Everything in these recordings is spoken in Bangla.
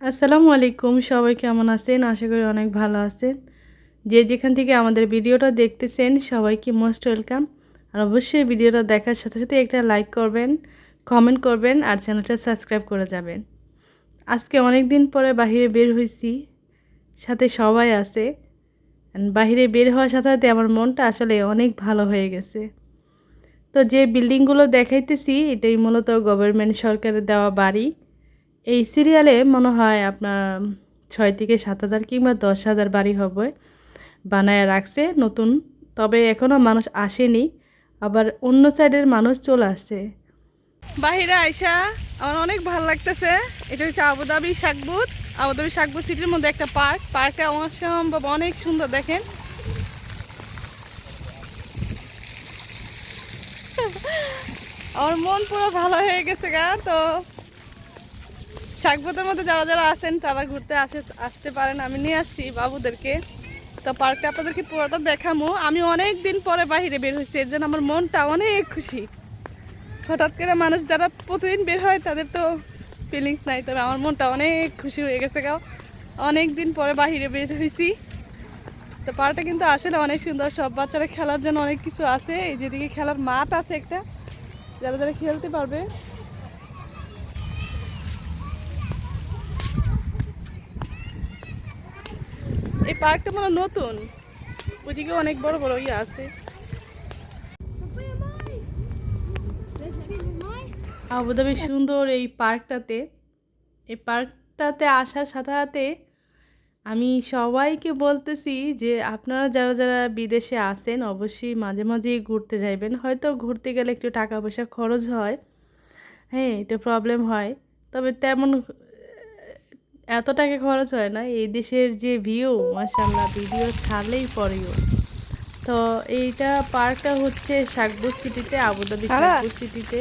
আসসালামু আলাইকুম, সবাই কেমন আছেন? আশা করি অনেক ভালো আছেন। যে যেখান থেকে আমাদের ভিডিওটা দেখতেছেন সবাইকে মোস্ট ওয়েলকাম। আর অবশ্যই ভিডিওটা দেখার সাথে সাথে একটা লাইক করবেন, কমেন্ট করবেন আর চ্যানেলটা সাবস্ক্রাইব করে যাবেন। আজকে অনেক দিন পরে বাহিরে বের হয়েছি, সাথে সবাই আছে। বাহিরে বের হওয়ার সাথে সাথে আমার মনটা আসলে অনেক ভালো হয়ে গেছে। তো যে বিল্ডিংগুলো দেখাইতেছি এটাই মূলত গভর্নমেন্ট সরকারের দেওয়া বাড়ি। এই সিরিয়ালে মনে হয় আপনার 6 থেকে 7 হাজার কিংবা 10 হাজার বাড়ি হবে বানায় রাখছে নতুন। তবে এখনও মানুষ আসেনি, আবার অন্য সাইডের মানুষ চলে আসছে। বাহিরে আইসা আমার অনেক ভালো লাগতেছে। এটা হচ্ছে আবুধাবি শাকবুত। আবুধাবি শাকবুত সিটির মধ্যে একটা পার্কটা অসম্ভব অনেক সুন্দর। দেখেন আমার মন পুরো ভালো হয়ে গেছে গা। তো শাকবুতের মধ্যে যারা যারা আছেন তারা ঘুরতে আসতে পারেন, আমি নিয়ে আসছি বাবুদেরকে। তো পার্কটা আপনাদেরকে পুরোটা দেখামো। আমি অনেক দিন পরে বাইরে বের হয়েছি, এর জন্য আমার মনটা অনেক খুশি। হঠাৎ করে মানুষ যারা প্রতিদিন বের হয় তাদের তো ফিলিংস নাই, তবে আমার মনটা অনেক খুশি হয়ে গেছে গাও। অনেক দিন পরে বাইরে বের হয়েছি। তো পার্কটা কিন্তু আসলে অনেক সুন্দর, সব বাচ্চারা খেলার জন্য অনেক কিছু আছে। এই যেদিকে খেলার মাঠ আছে একটা, যারা যারা খেলতে পারবে। এই পার্কটা মনে হয় নতুন, ওইদিকে অনেক বড় বড় ইয়ে আছে। আবুধাবি সুন্দর এই পার্কটাতে আসার সাথে সাথে আমি সবাইকে বলতেছি যে আপনারা যারা যারা বিদেশে আসেন অবশ্যই মাঝে মাঝেই ঘুরতে যাইবেন। হয়তো ঘুরতে গেলে একটু টাকা পয়সা খরচ হয়, হ্যাঁ এটা প্রবলেম হয়, তবে তেমন এত টাকা খরচ হয় না। এই দেশের যে ভিউ মাশাআল্লাহ, ভিডিও ছাড়লেই পরেও। তো এইটা পার্কটা হচ্ছে শাকবুত সিটিতে, আবুধাবি শাকবুত সিটিতে।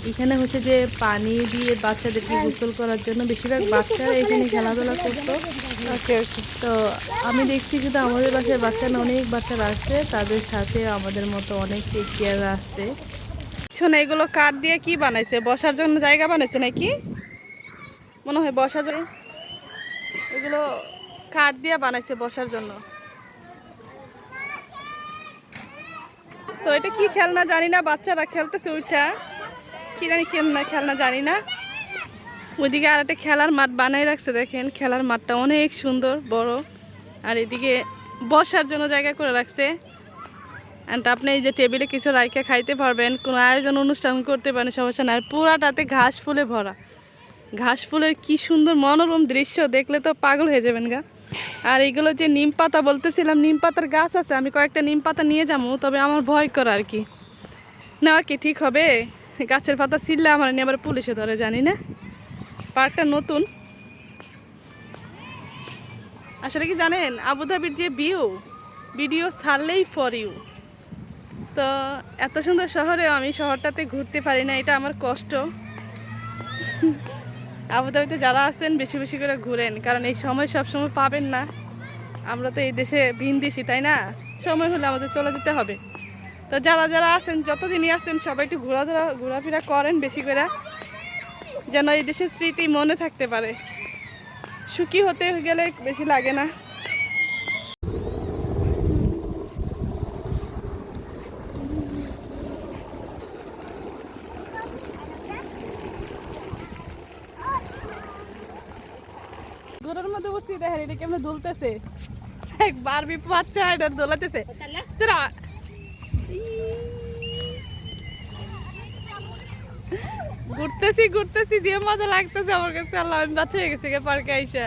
এখানে হচ্ছে যে পানি দিয়ে বাচ্চাদেরকে গোসল করার জন্য বেশিরভাগ বাচ্চারা এখানে খেলাধুলা করতো। তো আমি দেখছি শুধু আমাদের বাসায় বাচ্চা না, অনেক বাচ্চারা আসছে, তাদের সাথে আমাদের মতো অনেক টেক কেয়ার আসছে। শোনো, এগুলো কাঠ দিয়ে কি বানাইছে? বসার জন্য জায়গা বানাইছে নাকি মনে হয়, বসার জন্য। এগুলো কাঠ দিয়ে বানাইছে বসার জন্য। তো এটা কি খেলনা জানি না, বাচ্চারা খেলতেছে ওইটা কি জানি খেলনা খেলনা জানি না। ওইদিকে আর একটা খেলার মাঠ বানাই রাখছে, দেখেন খেলার মাঠটা অনেক সুন্দর বড়। আর এদিকে বসার জন্য জায়গা করে রাখছে। অ্যান্ড আপনি এই যে টেবিলে কিছু রাইখা খাইতে পারবেন, কোনো আয়োজন অনুষ্ঠান করতে পারেন, সমস্যা নাই। আর পুরাটাতে ঘাস ফুলে ভরা। ঘাস ফুলের কি সুন্দর মনোরম দৃশ্য, দেখলে তো পাগল হয়ে যাবেন গা। আর এইগুলো যে নিম পাতা বলতেছিলাম, নিম পাতার গাছ আছে, আমি কয়েকটা নিম পাতা নিয়ে যাবো, তবে আমার ভয় করে আর কি। না কি ঠিক হবে? গাছের পাতা ছিঁড়লে আমার নিয়ে আবার পুলিশে ধরে, জানি না। পার্কটা নতুন। আসলে কি জানেন, আবুধাবির যে ভিডিও ছাড়লেই ফর ইউ। তো এত সুন্দর শহরেও আমি শহরটাতে ঘুরতে পারি না, এটা আমার কষ্ট। আবুধাবিতে যারা আছেন বেশি বেশি করে ঘুরেন, কারণ এই সময় সবসময় পাবেন না। আমরা তো এই দেশে ভিনদেশি, তাই না? সময় হলে আমাদের চলে যেতে হবে। তো যারা যারা আছেন, যতদিনই আছেন, সবাই একটু ঘোরাফেরা করেন বেশি করে, যেন এই দেশের স্মৃতি মনে থাকতে পারে। সুখী হতে গেলে বেশি লাগে না। গরুর মধ্যে উঠছি, দেখেন এটা কেমন দুলতেছে। এক বারবি বাচ্চা এটা দোলাতেছে। ঘুরতেছি ঘুরতেছি, যে মজা লাগতেছে আমার কাছে, আল্লাহ আমি বাচ্চা হয়ে গেছি পার্কে আইসা।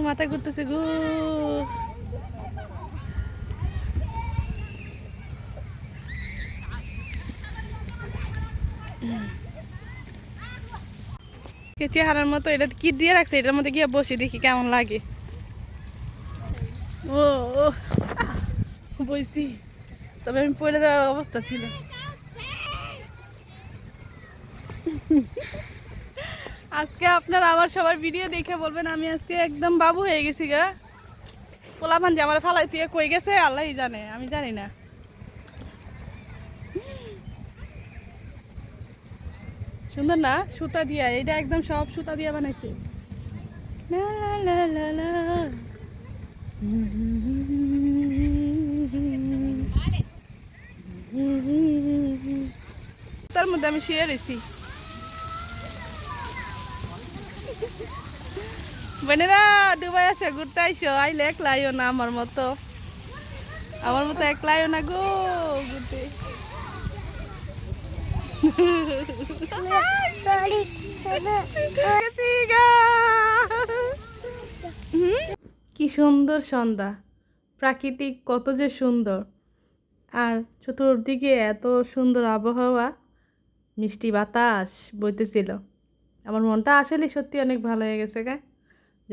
মাথা ঘুরতেছে গো। চেহারার মতো এটা কি দিয়ে রাখছে, এটার মধ্যে গিয়ে বসে দেখি কেমন লাগে। ও বইছি, তবে আমি পড়ে যাওয়ার অবস্থা ছিল। আজকে আপনারা আমার সবার ভিডিও দেখে বলবেন আমি আজকে একদম বাবু হয়ে গেছি গা। পোলাপান যে আমার ফালাই তুই কই গেছে আল্লাহই জানে, আমি জানি না। সুন্দর না সুতা দিয়া, এটা একদম সব সুতা দিয়া বানাইছে। লা লা লা লা লা। তার মধ্যে আমি শুয়ে রয়েছি। বোনেরা দুবাই আসো, ঘুরতে আইসো, আইলে একলাইও না আমার মতো, আমার মতো একলাইও না গো ঘুরতে। কি সুন্দর সন্ধ্যা, প্রাকৃতিক কত যে সুন্দর, আর চতুর্দিকে এত সুন্দর আবহাওয়া, মিষ্টি বাতাস বইতেছিল। আমার মনটা আসলে সত্যি অনেক ভালো হয়ে গেছে গা।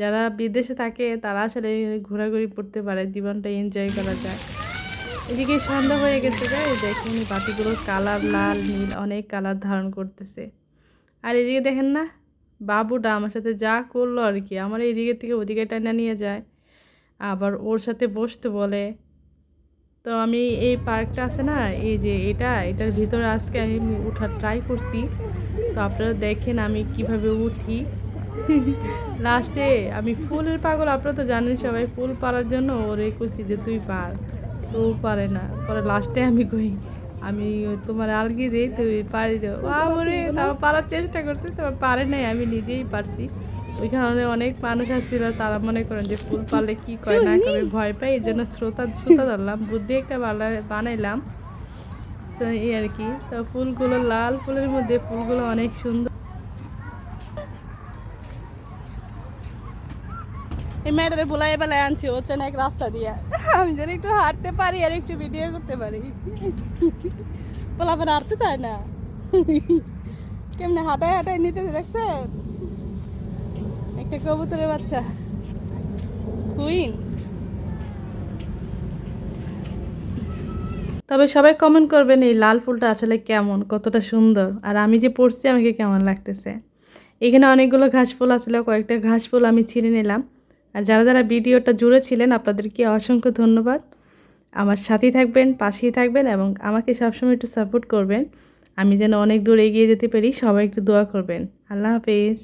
যারা বিদেশে থাকে তারা আসলে ঘোরাঘুরি করতে পারে, জীবনটা এনজয় করা যায়। এদিকে সন্ধ্যা হয়ে গেছে গা, এই দেখুন বাতিগুলোর কালার লাল নীল অনেক কালার ধারণ করতেছে। আর এদিকে দেখেন না, বাবুটা আমার সাথে যা করলো আর কি, আমার এইদিকে থেকে ওদিকে টানা নিয়ে যায়, আবার ওর সাথে বসতে বলে। তো আমি এই পার্কটা আছে না, এই যে এটার ভিতরে আজকে আমি উঠার ট্রাই করছি। তো আপনারা দেখেন আমি কিভাবে উঠি। লাস্টে আমি ফুলের পাগল, আপনারা তো জানেন সবাই, ফুল পাড়ার জন্য ওরে কইছি যে তুই পার, তো ও পারে না। পরে লাস্টে আমি কই আমি তোমার আলগি দিই, তুই পারি দাও আমরে, তাও পারার চেষ্টা করছি, তো পারে নাই, আমি নিজেই পারছি। ওইখানে অনেক মানুষ আসছিল, তারা মনে করেন যে ফুল পারলে কি করে না করে ভয় পাই, এই জন্য সুতা ধরলাম, বুদ্ধি একটা বানাইলাম। তো এই আর কি। তো ফুলগুলো লাল ফুলের মধ্যে ফুলগুলো অনেক সুন্দর। এই মেয়েটারে বুলাই বেলায় আনছি, ও চেন এক রাস্তা দিয়ে, আমি যেন একটু হাঁটতে পারি আর একটু ভিডিও করতে পারি। পোলাপান হাঁটতে চায় না, কেমনে হাঁটায় হাঁটায় নিতেছে দেখছেন, একটা কবুতরের বাচ্চা কুইন। তবে সবাই কমেন্ট করবেন এই লাল ফুলটা আসলে কেমন, কতটা সুন্দর, আর আমি যে পড়ছি আমাকে কেমন লাগতেছে। এখানে অনেকগুলো ঘাস ফুল আসলে, কয়েকটা ঘাস ফুল আমি ছিঁড়ে নিলাম। আর যারা যারা ভিডিওটা জুড়ে ছিলেন আপনাদেরকে অসংখ্য ধন্যবাদ। আমার সাথেই থাকবেন, পাশেই থাকবেন এবং আমাকে সবসময় একটু সাপোর্ট করবেন, আমি যেন অনেক দূর এগিয়ে যেতে পারি। সবাই একটু দোয়া করবেন। আল্লাহ হাফেজ।